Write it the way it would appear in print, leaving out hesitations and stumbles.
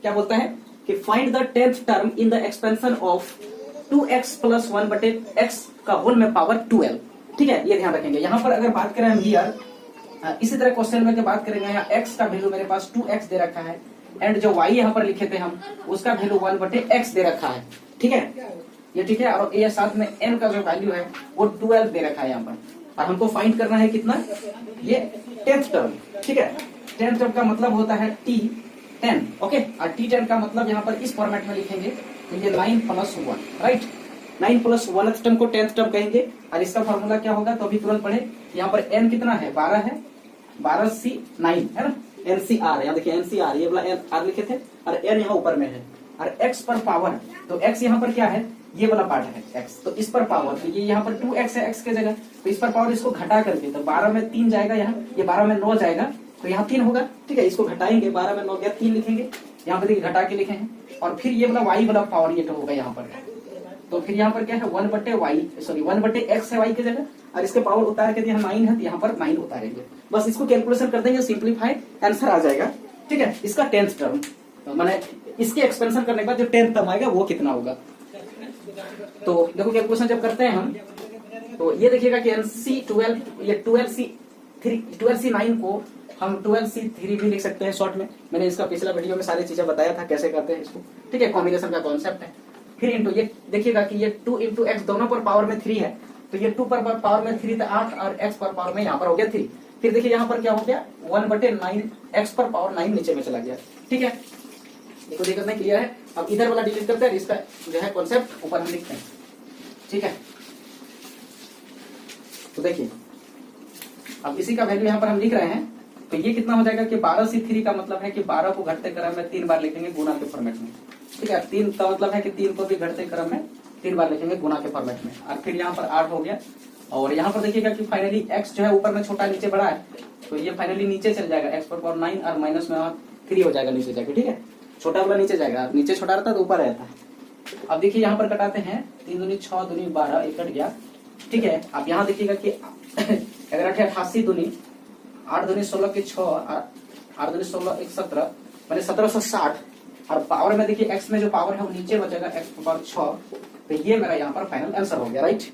क्या बोलता है कि find the 10th term in the expansion of 2x plus 1 बटे x का होल में पावर 12। ठीक है, ये ध्यान रखेंगे। यहाँ पर अगर बात करें हम हियर, इसी तरह क्वेश्चन में बात करेंगे, यहाँ x का वैल्यू मेरे पास 2x दे रखा है एंड जो y यहाँ पर लिखे थे हम उसका वैल्यू 1 बटे x दे रखा है। ठीक है, ये ठीक है। और ये साथ में n का जो वैल्यू है वो 12 दे रखा है यहाँ पर, और हमको फाइंड करना है कितना, ये 10th टर्म। ठीक है, 10th टर्म का मतलब होता है T10। ओके, और T10 का मतलब यहाँ पर इस फॉर्मेट में लिखेंगे तो ये 9 plus 1, right. 9 plus 1th term को 10th टर्म कहेंगे, और इसका फॉर्मूला क्या होगा तो अभी तुरंत पढ़े। यहाँ पर n कितना है, 12 है, 12C9 है ना, NCR, यहाँ देखिए NCR, ये वाला R लिखे थे, और n यहाँ ऊपर में है, और x पर पावर, तो x यहाँ पर क्या है, ये वाला पार्ट है x, तो इस पर पावर, तो ये यहाँ पर 2x है x के जगह, तो इस पर पावर इसको घटा करके, तो 12 में 3 जाएगा यहाँ, ये 12 में 9 जाएगा, तो यहाँ 3 होगा। ठीक है, इसको घटाएंगे, 12 में 9 गया, 3 लिखेंगे, यहाँ पर देखिए घटा के लिखे हैं, और फिर ये वाला y वाला पावर ये तो होगा यहाँ पर, तो फिर यहाँ पर क्या है 1 बटे x है y की जगह, और इसके पावर उतार के दिया 9 है, तो यहाँ पर 9 उतारेंगे, बस इसको कैलकुलेशन कर देंगे, सिंप्लीफाई, आंसर आ जाएगा। ठीक है, इसका 10th टर्म, तो मैंने इसके एक्सपेंशन करने के बाद जो 10th टर्म आएगा वो कितना होगा। तो देखो कैलकुलेशन जब करते हैं हम, तो ये देखिएगा कि NC12, ये 12C9 को हम 12C3 भी लिख सकते हैं शॉर्ट में, मैंने इसका पिछला वीडियो में सारी चीजें बताया था कैसे करते हैं इसको। ठीक है, कॉम्बिनेशन का कॉन्सेप्ट है। फिर इंटू ये देखिएगा कि ये 2 इंटू एक्स दोनों पर पावर में 3 है, तो ये 2 पर पावर में 3 था 8, और x पर पावर में यहाँ पर हो गया 3। फिर देखिए यहाँ पर क्या हो गया 1 बटे 9, x पर पावर 9 नीचे में चला गया। ठीक है, देखो दिक्कत नहीं, क्लियर है। अब इधर वाला डिलीट करते हैं, इसका जो है कॉन्सेप्ट ऊपर हम लिखते हैं। ठीक है, तो देखिए अब इसी का वैल्यू यहाँ पर हम लिख रहे हैं, तो ये कितना हो जाएगा कि 12C3 का मतलब है कि 12 को घटते क्रम में 3 बार लिखेंगे गुणा के फॉर्मेट में। ठीक है, 3 का मतलब है कि 3 को भी घटते क्रम में 3 बार लिखेंगे गुणा के फॉर्मेट में, और फिर यहाँ पर 8 हो गया, और यहाँ पर देखिएगा कि फाइनली x जो है ऊपर में छोटा नीचे बड़ा है, तो ये फाइनली नीचे चल जाएगा, x पर पावर 9 और माइनस में 3 हो जाएगा नीचे जाके। ठीक है, छोटा वाला नीचे जाएगा, नीचे छोटा रहता है तो ऊपर रहता है। अब देखिए यहाँ पर कटाते हैं, 3 दूनी 6 दूनी 12, ये कट गया। ठीक है, अब यहाँ देखिएगा कि अगर 88 दूनी 8 दूनी 16 की 6, 8 दूनी 16 1 17, मैंने 1760, और पावर में देखिए x में जो पावर है वो नीचे बचेगा, x पर पावर 6, तो ये मेरा यहाँ पर फाइनल आंसर हो गया, राइट।